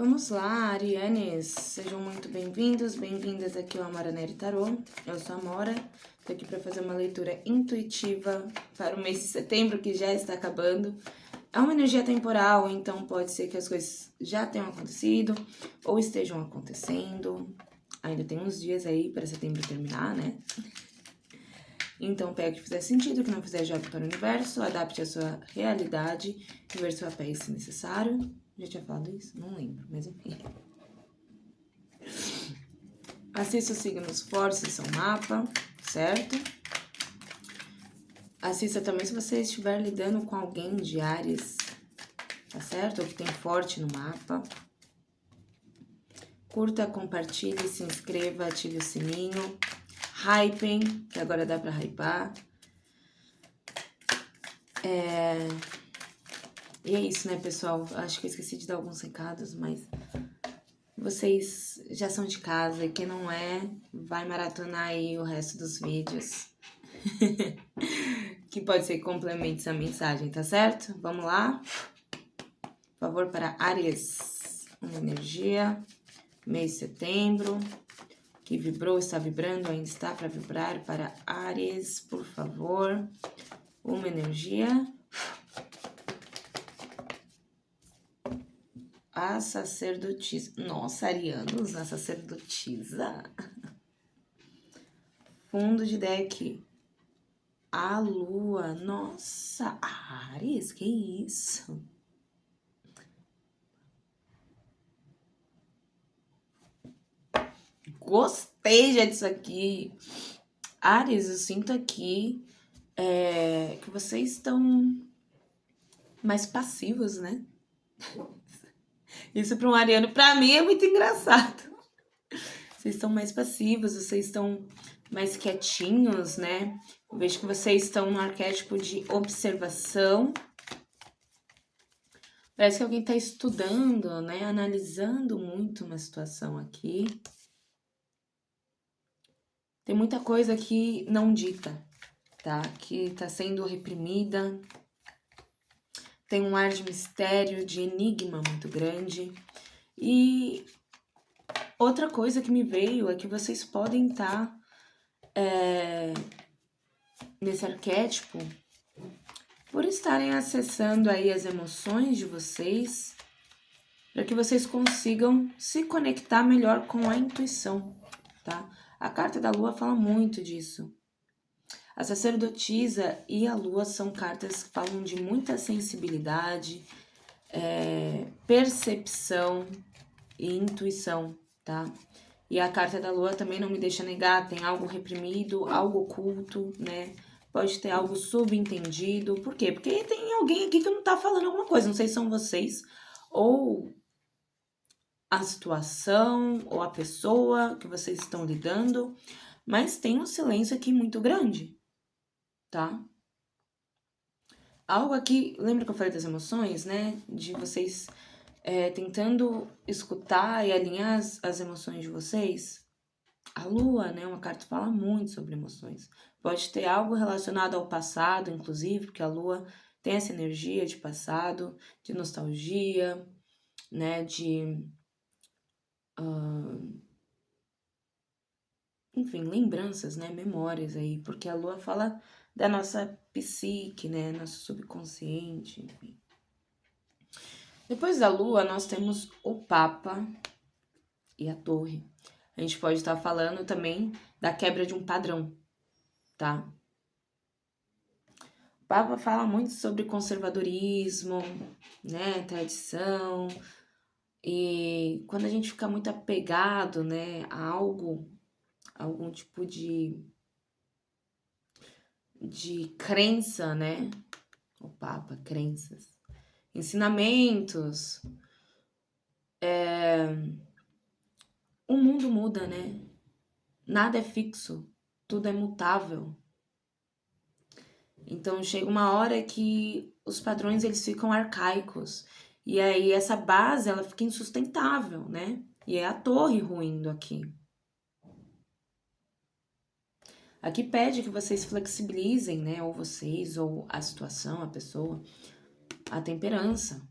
Vamos lá, Arianes, sejam muito bem-vindos, bem-vindas aqui ao Amora Neri Tarô. Eu sou a Amora, tô aqui para fazer uma leitura intuitiva para o mês de setembro, que já está acabando. É uma energia temporal, então pode ser que as coisas já tenham acontecido ou estejam acontecendo. Ainda tem uns dias aí para setembro terminar, né? Então pega o que fizer sentido, o que não fizer, jogue para o universo, adapte a sua realidade, ver seu papel se necessário. Já tinha falado isso? Não lembro, mas enfim. Assista os signos fortes do seu mapa, certo? Assista também se você estiver lidando com alguém de Áries, tá certo? Ou que tem forte no mapa. Curta, compartilhe, se inscreva, ative o sininho. Hypem, que agora dá pra hypar. E é isso, né, pessoal? Acho que eu esqueci de dar alguns recados, mas vocês já são de casa e quem não é, vai maratonar aí o resto dos vídeos. Que pode ser que complemente essa mensagem, tá certo? Vamos lá? Por favor, para Áries. Uma energia, mês de setembro, que vibrou, está vibrando, ainda está para vibrar. Para Áries, por favor, uma energia. A sacerdotisa. Nossa, arianos, a sacerdotisa. Fundo de deck. A lua. Nossa, Áries, que isso? Gostei já disso aqui. Áries, eu sinto aqui que vocês estão mais passivos, né? Isso para um ariano, para mim, é muito engraçado. Vocês estão mais passivos, vocês estão mais quietinhos, né? Eu vejo que vocês estão no arquétipo de observação. Parece que alguém está estudando, né? Analisando muito uma situação aqui. Tem muita coisa que não dita, tá? Que está sendo reprimida. Tem um ar de mistério, de enigma muito grande. E outra coisa que me veio é que vocês podem estar nesse arquétipo por estarem acessando aí as emoções de vocês, para que vocês consigam se conectar melhor com a intuição, tá? A carta da lua fala muito disso. A sacerdotisa e a lua são cartas que falam de muita sensibilidade, percepção e intuição, tá? E a carta da lua também não me deixa negar, tem algo reprimido, algo oculto, né? Pode ter algo subentendido. Por quê? Porque tem alguém aqui que não tá falando alguma coisa. Não sei se são vocês ou a situação ou a pessoa que vocês estão lidando, mas tem um silêncio aqui muito grande, tá? Algo aqui, lembra que eu falei das emoções, né? De vocês tentando escutar e alinhar as emoções de vocês. A lua, né, uma carta que fala muito sobre emoções. Pode ter algo relacionado ao passado, inclusive, porque a lua tem essa energia de passado, de nostalgia, né, enfim, lembranças, né, memórias aí, porque a lua fala da nossa psique, né, nosso subconsciente, enfim. Depois da lua, nós temos o Papa e a Torre. A gente pode estar falando também da quebra de um padrão, tá? O Papa fala muito sobre conservadorismo, né, tradição, e quando a gente fica muito apegado, né, a algo, algum tipo de crença, né, o Papa, crenças, ensinamentos, o mundo muda, né, nada é fixo, tudo é mutável. Então chega uma hora que os padrões eles ficam arcaicos e aí essa base ela fica insustentável, né? E é a torre ruindo aqui. Aqui pede que vocês flexibilizem, né? Ou vocês, ou a situação, a pessoa, a temperança.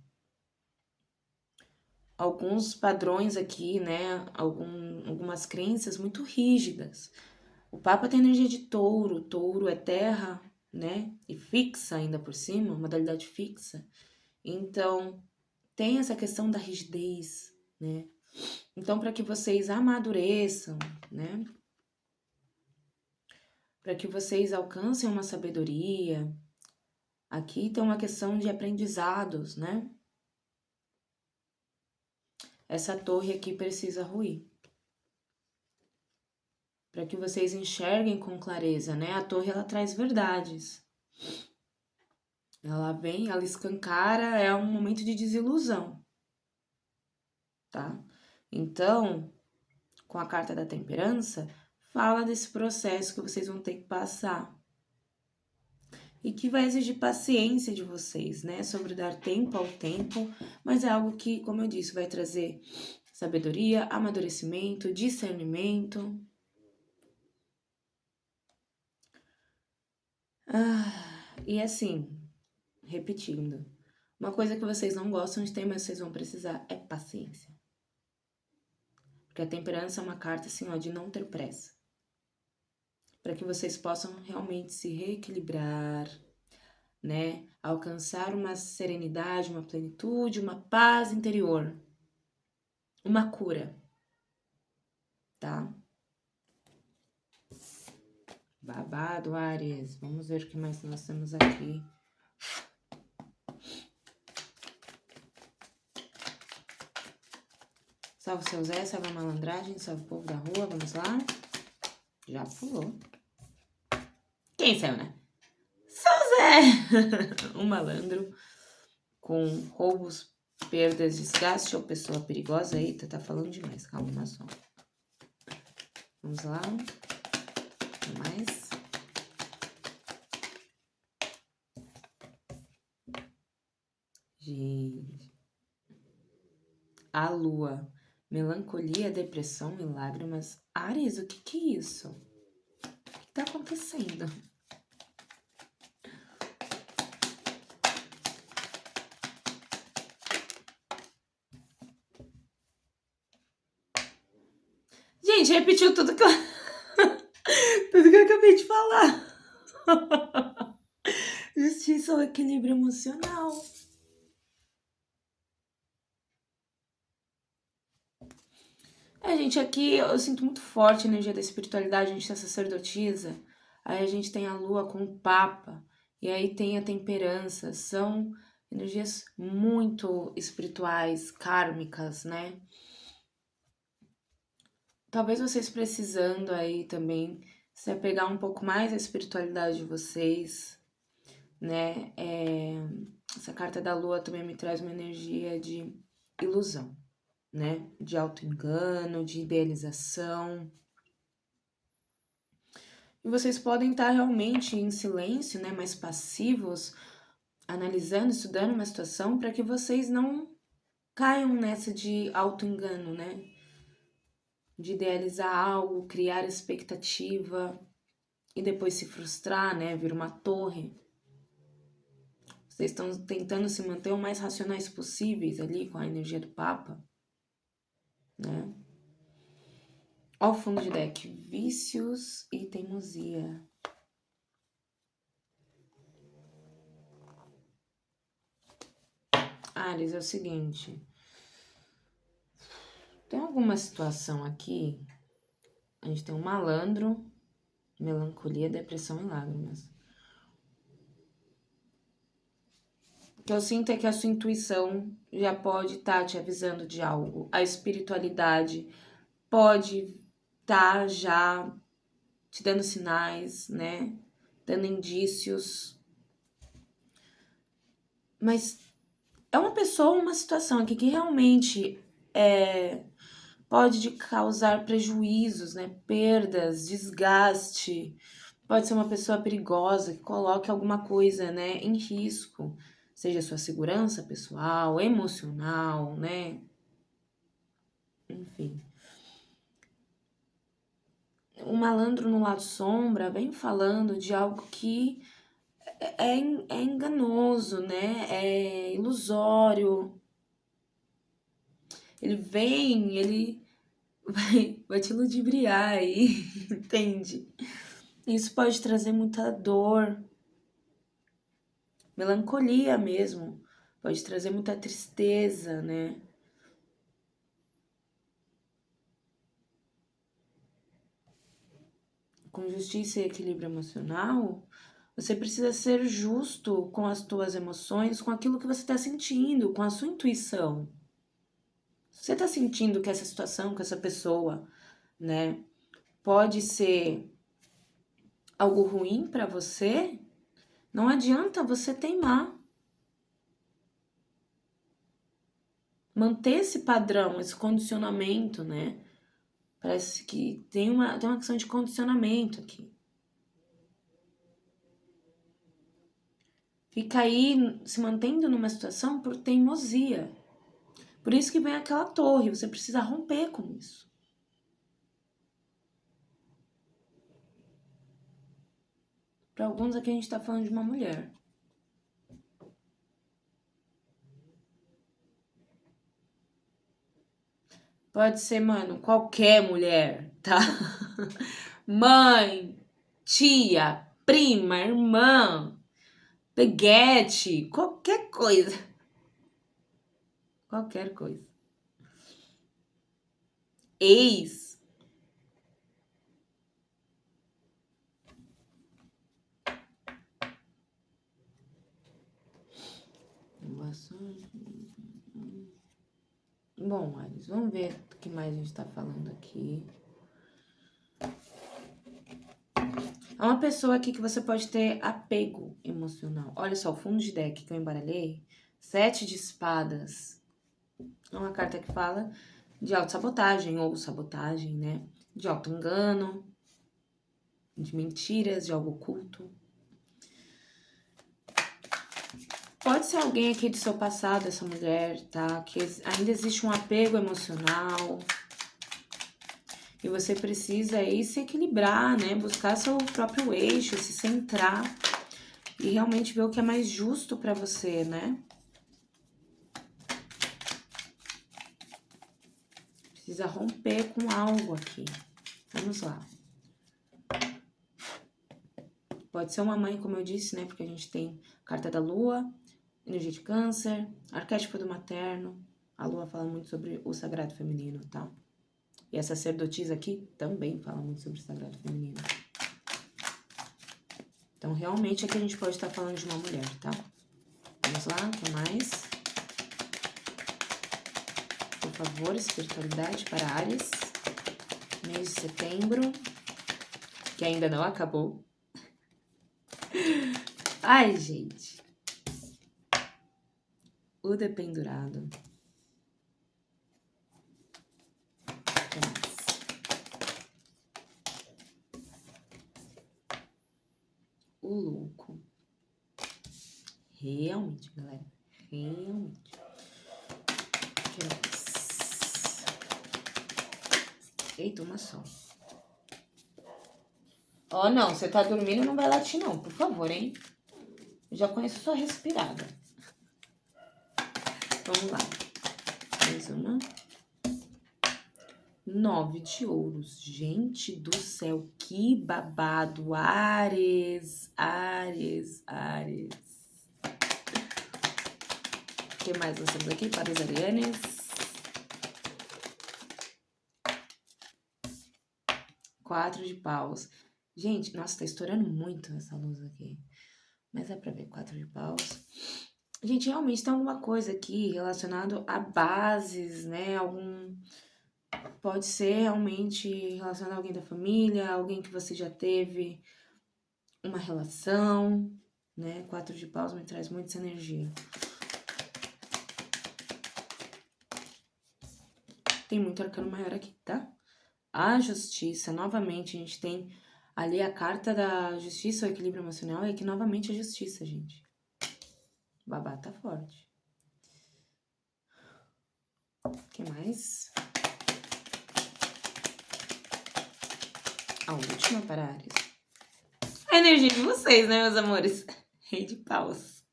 alguns padrões aqui, né? Algumas crenças muito rígidas. O Papa tem energia de touro, touro é terra, né? E fixa ainda por cima, modalidade fixa. Então, tem essa questão da rigidez, né? Então, para que vocês amadureçam, né? Para que vocês alcancem uma sabedoria, aqui tem uma questão de aprendizados, né? Essa torre aqui precisa ruir. Para que vocês enxerguem com clareza, né? A torre, ela traz verdades. Ela vem, ela escancara, é um momento de desilusão, tá? Então, com a carta da temperança, fala desse processo que vocês vão ter que passar. E que vai exigir paciência de vocês, né? Sobre dar tempo ao tempo, mas é algo que, como eu disse, vai trazer sabedoria, amadurecimento, discernimento. E assim, repetindo, uma coisa que vocês não gostam de ter, mas vocês vão precisar é paciência. Porque a temperança é uma carta assim, ó, de não ter pressa. Para que vocês possam realmente se reequilibrar, né? Alcançar uma serenidade, uma plenitude, uma paz interior, uma cura, tá? Babado, Áries. Vamos ver o que mais nós temos aqui. Salve seu Zé, salve a malandragem, salve o povo da rua, vamos lá? Já pulou. Quem saiu, né? Seu Zé! Um malandro com roubos, perdas, desgaste ou pessoa perigosa. Eita, tá falando demais, calma só. Vamos lá. Mais. Gente. A lua. Melancolia, depressão e lágrimas. Áries, o que é isso? O que tá acontecendo? Gente, repetiu tudo que eu... tudo que eu acabei de falar. Justiça ou equilíbrio emocional. Gente, aqui eu sinto muito forte a energia da espiritualidade, a gente tem a sacerdotisa, aí a gente tem a lua com o papa, e aí tem a temperança, são energias muito espirituais, kármicas, né? Talvez vocês precisando aí também se apegar um pouco mais à espiritualidade de vocês, né? Essa carta da lua também me traz uma energia de ilusão, né? De auto-engano, de idealização. E vocês podem estar realmente em silêncio, né? Mais passivos, analisando, estudando uma situação para que vocês não caiam nessa de auto-engano, né? De idealizar algo, criar expectativa e depois se frustrar, né? Vir uma torre. Vocês estão tentando se manter o mais racionais possíveis ali com a energia do Papa, né? Ó o fundo de deck, vícios e teimosia. Áries, é o seguinte. Tem alguma situação aqui, a gente tem um malandro, melancolia, depressão e lágrimas. O que eu sinto é que a sua intuição já pode estar te avisando de algo. A espiritualidade pode estar já te dando sinais, né? Dando indícios. Mas é uma pessoa, uma situação aqui que realmente pode causar prejuízos, né? Perdas, desgaste. Pode ser uma pessoa perigosa que coloque alguma coisa, né, em risco, seja sua segurança pessoal, emocional, né? Enfim. O malandro no lado sombra vem falando de algo que é enganoso, né? É ilusório. Ele vem, ele vai te ludibriar aí, entende? Isso pode trazer muita dor, melancolia mesmo, pode trazer muita tristeza, né? Com justiça e equilíbrio emocional, você precisa ser justo com as tuas emoções, com aquilo que você está sentindo, com a sua intuição. Se você está sentindo que essa situação, que essa pessoa, né, pode ser algo ruim para você, não adianta você teimar. Manter esse padrão, esse condicionamento, né? Parece que tem uma questão de condicionamento aqui. Fica aí se mantendo numa situação por teimosia. Por isso que vem aquela torre, você precisa romper com isso. Para alguns aqui a gente tá falando de uma mulher. Pode ser, mano, qualquer mulher, tá? Mãe, tia, prima, irmã, peguete, qualquer coisa. Qualquer coisa. Ex. Bom, Ares, vamos ver o que mais a gente tá falando aqui. É uma pessoa aqui que você pode ter apego emocional. Olha só, o fundo de deck que eu embaralhei, 7 de espadas. É uma carta que fala de autossabotagem ou sabotagem, né? De auto-engano, de mentiras, de algo oculto. Pode ser alguém aqui do seu passado, essa mulher, tá? Que ainda existe um apego emocional. E você precisa aí se equilibrar, né? Buscar seu próprio eixo, se centrar e realmente ver o que é mais justo pra você, né? Precisa romper com algo aqui. Vamos lá. Pode ser uma mãe, como eu disse, né? Porque a gente tem carta da lua, energia de câncer, arquétipo do materno. A lua fala muito sobre o sagrado feminino, tá? E a sacerdotisa aqui também fala muito sobre o sagrado feminino. Então, realmente, aqui a gente pode estar falando de uma mulher, tá? Vamos lá, o que mais? Por favor, espiritualidade para Áries. Mês de setembro, que ainda não acabou. Ai, gente. O dependurado. O que mais? O louco. Realmente, galera. Realmente. O que mais? Eita, uma só. Ó, não, você tá dormindo, não vai latir não, por favor, hein? Eu já conheço sua respirada. Vamos lá. Mais uma. 9 de ouros. Gente do céu, que babado. Áries, Áries, Áries. O que mais nós temos aqui para os arianes? 4 de paus. Gente, nossa, tá estourando muito essa luz aqui. Mas é pra ver, 4 de paus. Gente, realmente tem alguma coisa aqui relacionado a bases, né? Pode ser realmente relacionado a alguém da família, alguém que você já teve uma relação, né? 4 de paus me traz muita essa energia. Tem muito arcano maior aqui, tá? A justiça, novamente, a gente tem ali a carta da justiça, o equilíbrio emocional, e aqui novamente a justiça, gente. O babá tá forte. O que mais? A última para Áries. A energia de vocês, né, meus amores? Rei de paus.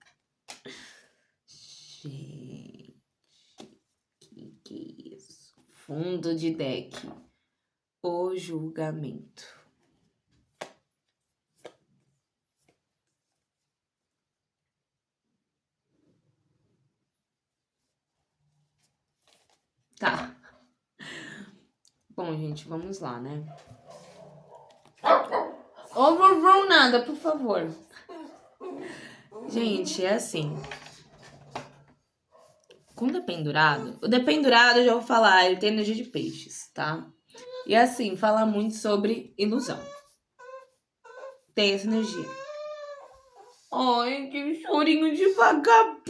Gente, que é fundo de deck, o julgamento. Tá. Bom, gente, vamos lá, né? Ô, nada, por favor. Gente, é assim. Com o dependurado, eu já vou falar, ele tem energia de peixes, tá? E assim, fala muito sobre ilusão. Tem essa energia. Ai, que chorinho de vagabundo!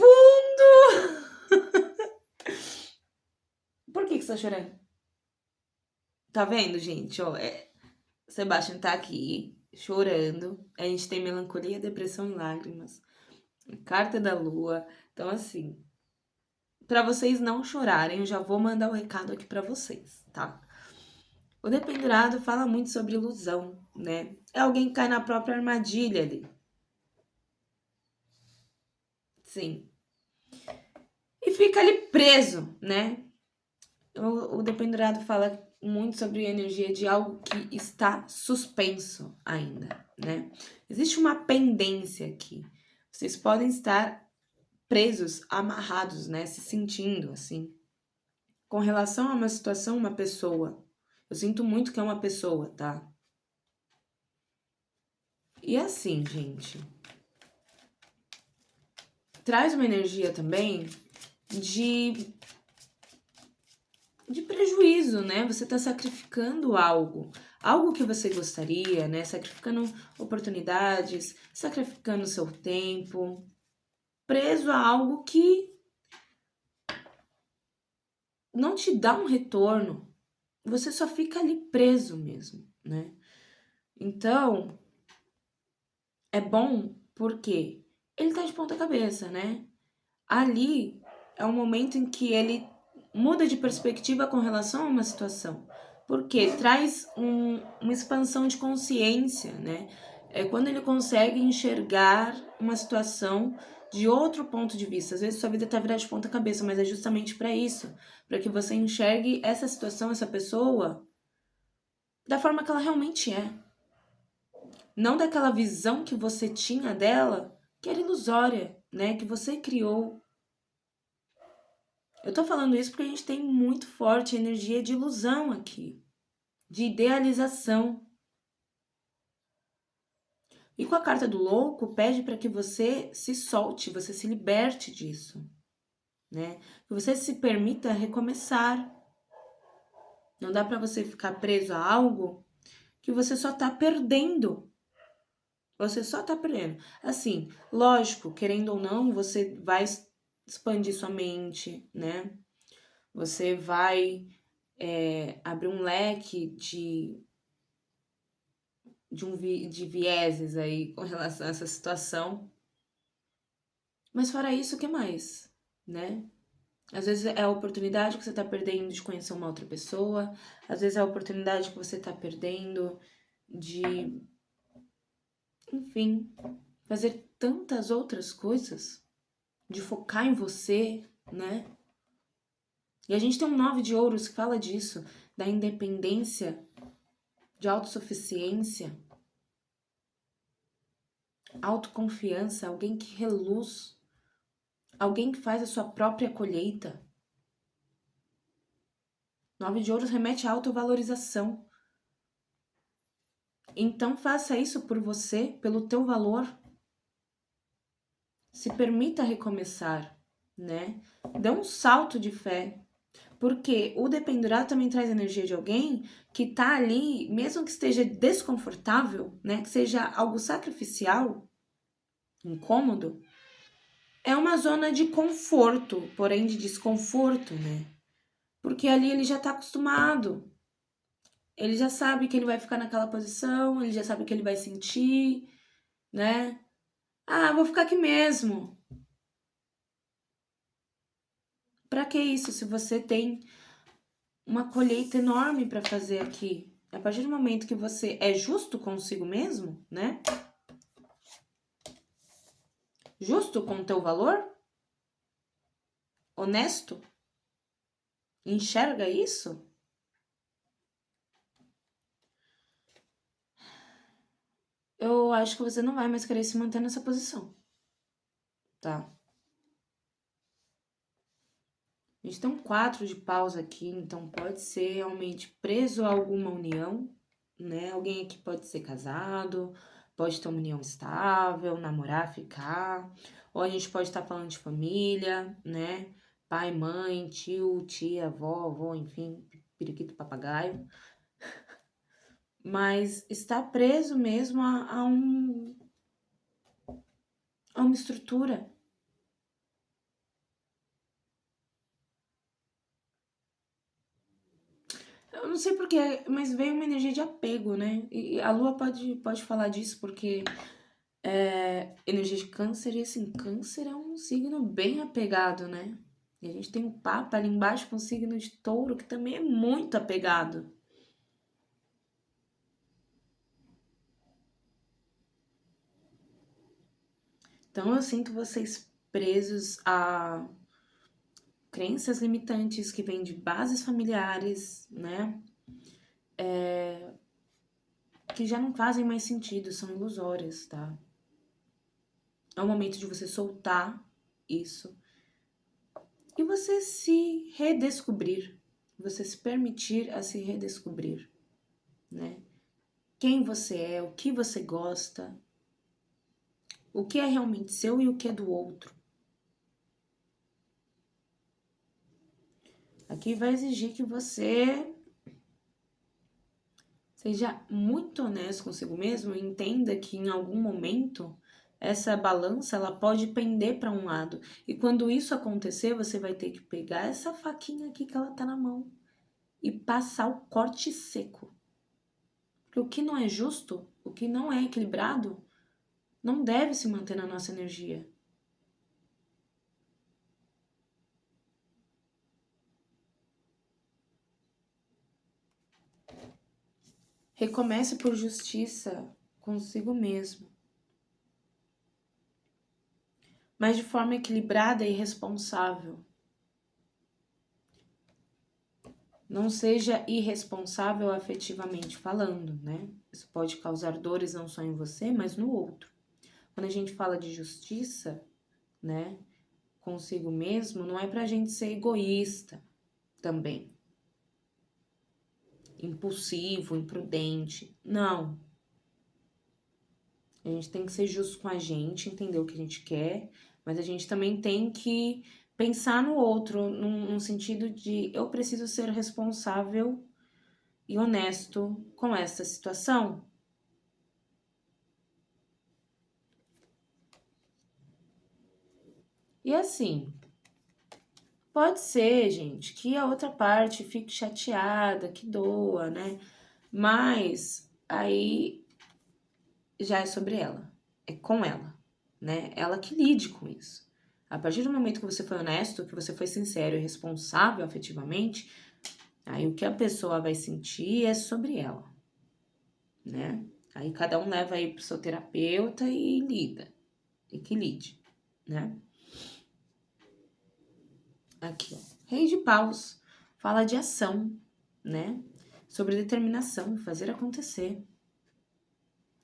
Por que você tá chorando? Tá vendo, gente? Ó, Sebastian tá aqui chorando. A gente tem melancolia, depressão e lágrimas. Carta da lua. Então, assim, pra vocês não chorarem, eu já vou mandar o recado aqui pra vocês, tá? O dependurado fala muito sobre ilusão, né? É alguém que cai na própria armadilha ali. Sim. E fica ali preso, né? O dependurado fala muito sobre a energia de algo que está suspenso ainda, né? Existe uma pendência aqui. Vocês podem estar presos, amarrados, né? Se sentindo assim. Com relação a uma situação, uma pessoa. Eu sinto muito que é uma pessoa, tá? E assim, gente, traz uma energia também de prejuízo, né? Você tá sacrificando algo que você gostaria, né? Sacrificando oportunidades, sacrificando seu tempo, preso a algo que não te dá um retorno. Você só fica ali preso mesmo, né? Então, é bom porque ele tá de ponta cabeça, né? Ali é um momento em que ele muda de perspectiva com relação a uma situação, porque traz uma expansão de consciência, né? É quando ele consegue enxergar uma situação de outro ponto de vista. Às vezes sua vida tá virada de ponta cabeça, mas é justamente para isso, para que você enxergue essa situação, essa pessoa, da forma que ela realmente é. Não daquela visão que você tinha dela, que era ilusória, né? Que você criou. Eu tô falando isso porque a gente tem muito forte energia de ilusão aqui, de idealização. E com a carta do louco, pede para que você se solte, você se liberte disso, né? Que você se permita recomeçar. Não dá para você ficar preso a algo que você só tá perdendo. Você só tá perdendo. Assim, lógico, querendo ou não, você vai expandir sua mente, né? Você vai abrir um leque de vieses aí com relação a essa situação. Mas fora isso, o que mais, né? Às vezes é a oportunidade que você tá perdendo de conhecer uma outra pessoa, às vezes é a oportunidade que você tá perdendo de, enfim, fazer tantas outras coisas, de focar em você, né? E a gente tem um 9 de ouros que fala disso, da independência, de autossuficiência, autoconfiança, alguém que reluz, alguém que faz a sua própria colheita. 9 de ouros remete à autovalorização. Então faça isso por você, pelo teu valor. Se permita recomeçar, né? Dê um salto de fé. Porque o dependurado também traz energia de alguém que tá ali, mesmo que esteja desconfortável, né? Que seja algo sacrificial, incômodo, é uma zona de conforto, porém de desconforto, né? Porque ali ele já tá acostumado. Ele já sabe que ele vai ficar naquela posição, ele já sabe o que ele vai sentir, né? Ah, vou ficar aqui mesmo. Pra que isso se você tem uma colheita enorme pra fazer aqui? A partir do momento que você é justo consigo mesmo, né? Justo com o teu valor? Honesto? enxerga isso, eu acho que você não vai mais querer se manter nessa posição, tá? A gente tem um 4 de paus aqui, então pode ser realmente preso a alguma união, né? Alguém aqui pode ser casado, pode ter uma união estável, namorar, ficar, ou a gente pode estar falando de família, né? Pai, mãe, tio, tia, avó, avô, enfim, periquito, papagaio. Mas está preso mesmo a uma estrutura. Eu não sei porquê, mas veio uma energia de apego, né? E a Lua pode falar disso, porque energia de câncer, e assim, câncer é um signo bem apegado, né? E a gente tem o Papa ali embaixo com o signo de touro, que também é muito apegado. Então eu sinto vocês presos a crenças limitantes que vêm de bases familiares, né? Que já não fazem mais sentido, são ilusórias, tá? É o momento de você soltar isso e você se redescobrir, você se permitir a se redescobrir, né? Quem você é, o que você gosta, o que é realmente seu e o que é do outro. Aqui vai exigir que você seja muito honesto consigo mesmo e entenda que em algum momento essa balança ela pode pender para um lado. E quando isso acontecer, você vai ter que pegar essa faquinha aqui que ela tá na mão e passar o corte seco. Porque o que não é justo, o que não é equilibrado, não deve se manter na nossa energia. Recomece por justiça consigo mesmo, mas de forma equilibrada e responsável. Não seja irresponsável afetivamente falando, né? Isso pode causar dores não só em você, mas no outro. Quando a gente fala de justiça, né, consigo mesmo, não é pra gente ser egoísta também, impulsivo, imprudente. Não. A gente tem que ser justo com a gente, entender o que a gente quer, mas a gente também tem que pensar no outro, num sentido de eu preciso ser responsável e honesto com essa situação. E assim, pode ser, gente, que a outra parte fique chateada, que doa, né? Mas aí já é sobre ela, é com ela, né? Ela que lide com isso. A partir do momento que você foi honesto, que você foi sincero e responsável afetivamente, aí o que a pessoa vai sentir é sobre ela, né? Aí cada um leva aí pro seu terapeuta e lida, e que lide, né? Aqui, ó. Rei de paus fala de ação, né? Sobre determinação, fazer acontecer.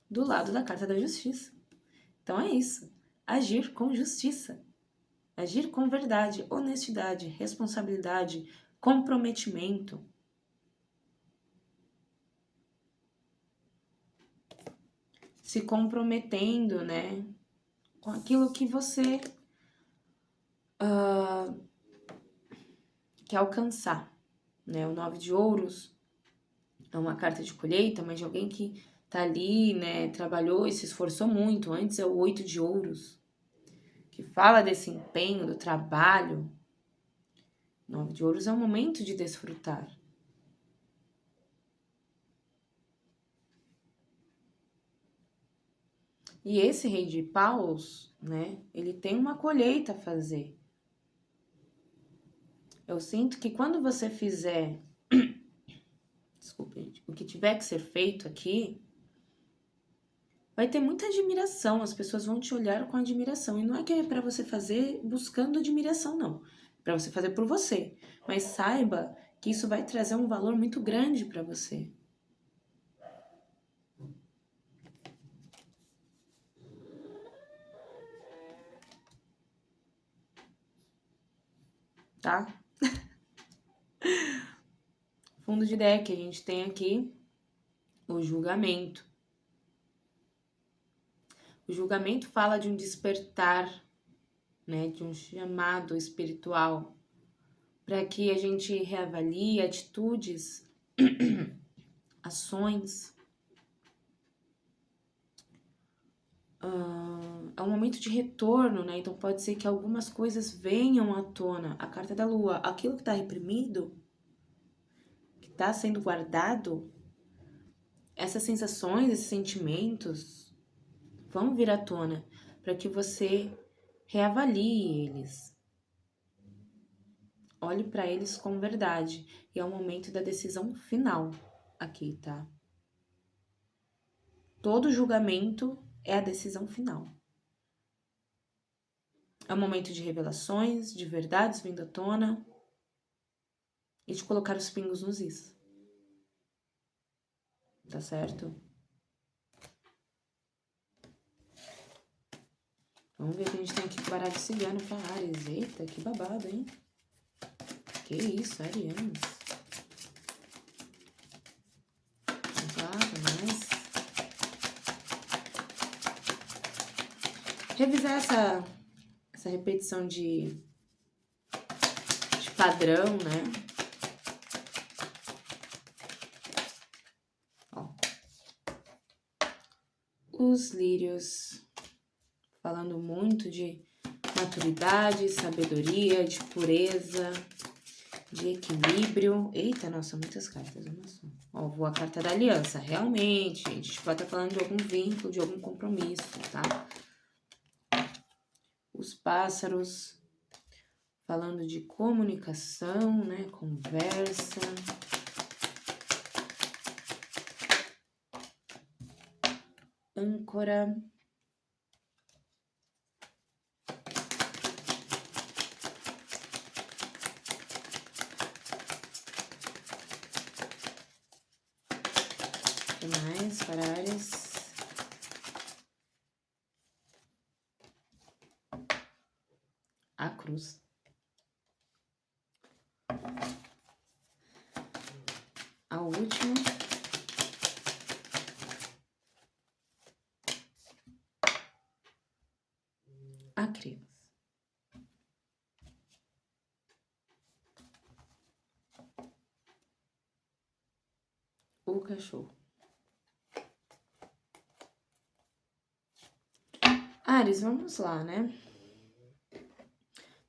Do lado da carta da justiça. Então é isso. Agir com justiça. Agir com verdade, honestidade, responsabilidade, comprometimento. Se comprometendo, né? Com aquilo que você quer alcançar, né? O 9 de ouros é uma carta de colheita, mas de alguém que tá ali, né? Trabalhou e se esforçou muito. Antes é o 8 de ouros, que fala desse empenho, do trabalho. 9 de ouros é um momento de desfrutar. E esse rei de paus, né? Ele tem uma colheita a fazer. Eu sinto que quando você fizer, desculpa, gente, o que tiver que ser feito aqui, vai ter muita admiração, as pessoas vão te olhar com admiração. E não é que é para você fazer buscando admiração, não. É para você fazer por você. mas saiba que isso vai trazer um valor muito grande para você. Tá? Fundo de deck, a gente tem aqui o julgamento. O julgamento fala de um despertar, né, de um chamado espiritual, para que a gente reavalie atitudes, ações. É um momento de retorno, né? Então pode ser que algumas coisas venham à tona. A carta da lua, aquilo que está reprimido, que está sendo guardado, essas sensações, esses sentimentos vão vir à tona para que você reavalie eles. Olhe para eles com verdade. E é o momento da decisão final aqui, tá? Todo julgamento é a decisão final. É o momento de revelações, de verdades vindo à tona e de colocar os pingos nos is. Tá certo? Vamos ver o que a gente tem aqui com baralho cigano pra Áries. Eita, que babado, hein? Que isso, arianos. Exato, mas... revisar essa repetição de padrão, né? Ó. Os lírios falando muito de maturidade, sabedoria, de pureza, de equilíbrio. Eita, nossa, muitas cartas, uma só. Ó, vou a carta da aliança. Realmente, gente, a gente pode estar falando de algum vínculo, de algum compromisso, tá? Os pássaros falando de comunicação, né? Conversa. Âncora. O que mais para Áries? A cruz. A última. A criança. O cachorro. Áries, vamos lá, né?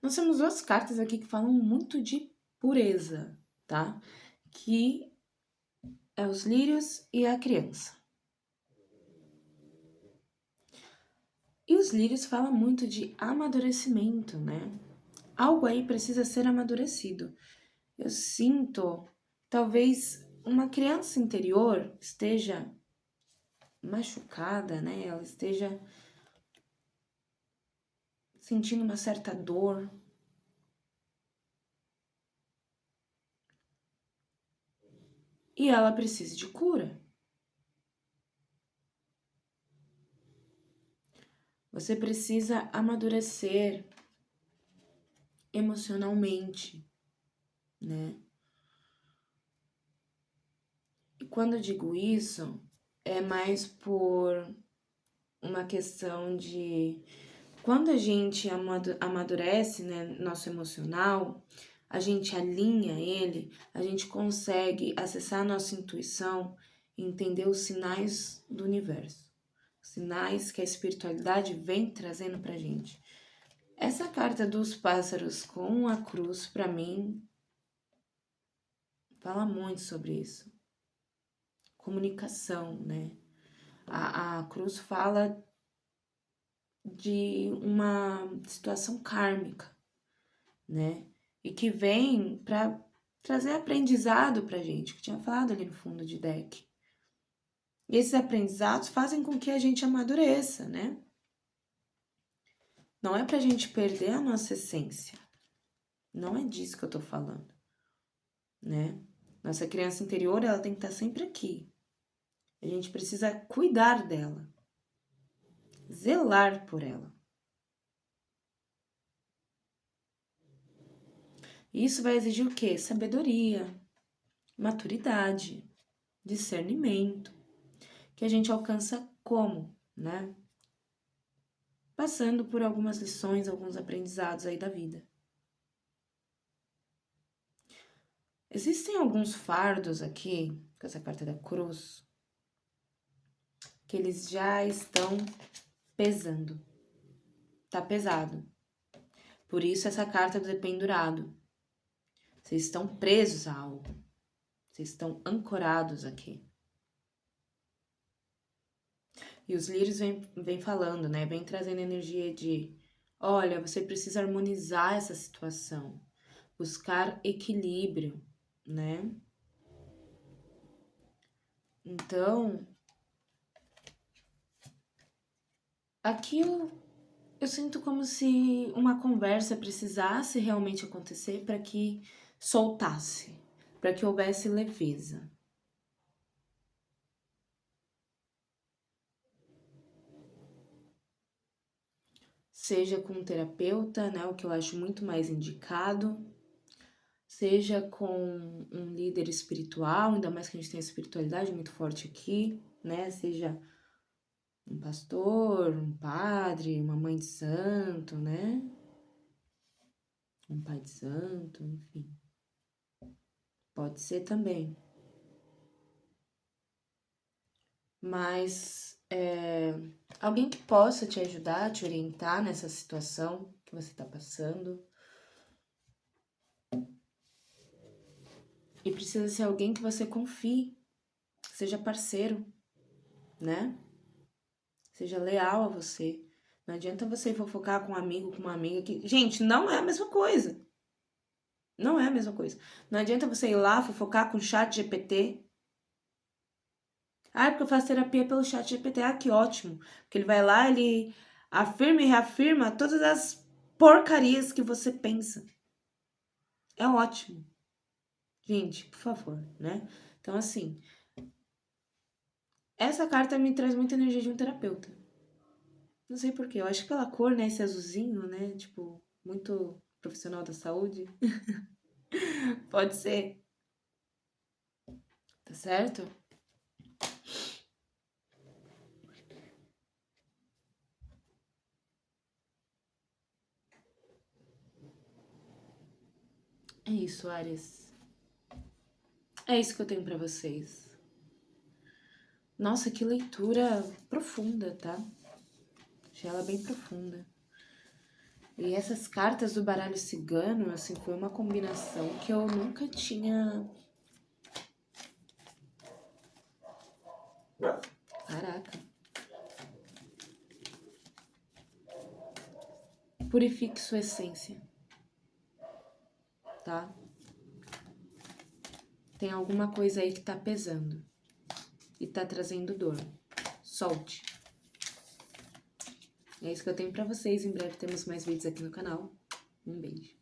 Nós temos duas cartas aqui que falam muito de pureza, tá? Que é os lírios e a criança. E os lírios falam muito de amadurecimento, né? Algo aí precisa ser amadurecido. Eu sinto, talvez uma criança interior esteja machucada, né? Ela esteja sentindo uma certa dor. E ela precisa de cura. Você precisa amadurecer emocionalmente, né? E quando eu digo isso, é mais por uma questão de... quando a gente amadurece, né, nosso emocional, a gente alinha ele, a gente consegue acessar a nossa intuição e entender os sinais do universo. Sinais que a espiritualidade vem trazendo pra gente. Essa carta dos pássaros com a cruz, pra mim, fala muito sobre isso. Comunicação, né? A cruz fala de uma situação kármica, né? E que vem para trazer aprendizado pra gente, que tinha falado ali no fundo de deck. E esses aprendizados fazem com que a gente amadureça, né? Não é pra gente perder a nossa essência. Não é disso que eu tô falando. né? Nossa criança interior, ela tem que estar sempre aqui. A gente precisa cuidar dela, zelar por ela. Isso vai exigir o quê? Sabedoria, maturidade, discernimento, que a gente alcança como, né? Passando por algumas lições, alguns aprendizados aí da vida. Existem alguns fardos aqui, com essa carta da cruz, que eles já estão pesando. Tá pesado. Por isso essa carta do dependurado. Vocês estão presos a algo. Vocês estão ancorados aqui. E os lírios vêm falando, né? Vem trazendo energia de, olha, você precisa harmonizar essa situação. Buscar equilíbrio, né? Então, aqui eu sinto como se uma conversa precisasse realmente acontecer para que soltasse, para que houvesse leveza. Seja com um terapeuta, né, o que eu acho muito mais indicado, seja com um líder espiritual, ainda mais que a gente tem a espiritualidade muito forte aqui, né, seja um pastor, um padre, uma mãe de santo, né, um pai de santo, enfim. Pode ser também. Mas alguém que possa te ajudar, te orientar nessa situação que você está passando. E precisa ser alguém que você confie, seja parceiro, né? Seja leal a você. Não adianta você fofocar com um amigo, com uma amiga que... Gente, não é a mesma coisa. Não é a mesma coisa. Não adianta você ir lá fofocar com o chat GPT. Ah, porque eu faço terapia pelo chat GPT. Ah, que ótimo. Porque ele vai lá, ele afirma e reafirma todas as porcarias que você pensa. É ótimo. Gente, por favor, né? Então, assim, essa carta me traz muita energia de um terapeuta. Não sei porquê, eu acho que pela cor, né? Esse azulzinho, né? Tipo, muito profissional da saúde. Pode ser. Tá certo? É isso, Ares. É isso que eu tenho pra vocês. Nossa, que leitura profunda, tá? Achei ela bem profunda. E essas cartas do baralho cigano, assim, foi uma combinação que eu nunca tinha... Caraca. Purifique sua essência, tá? Tem alguma coisa aí que tá pesando e tá trazendo dor. Solte. É isso que eu tenho pra vocês. Em breve temos mais vídeos aqui no canal. Um beijo.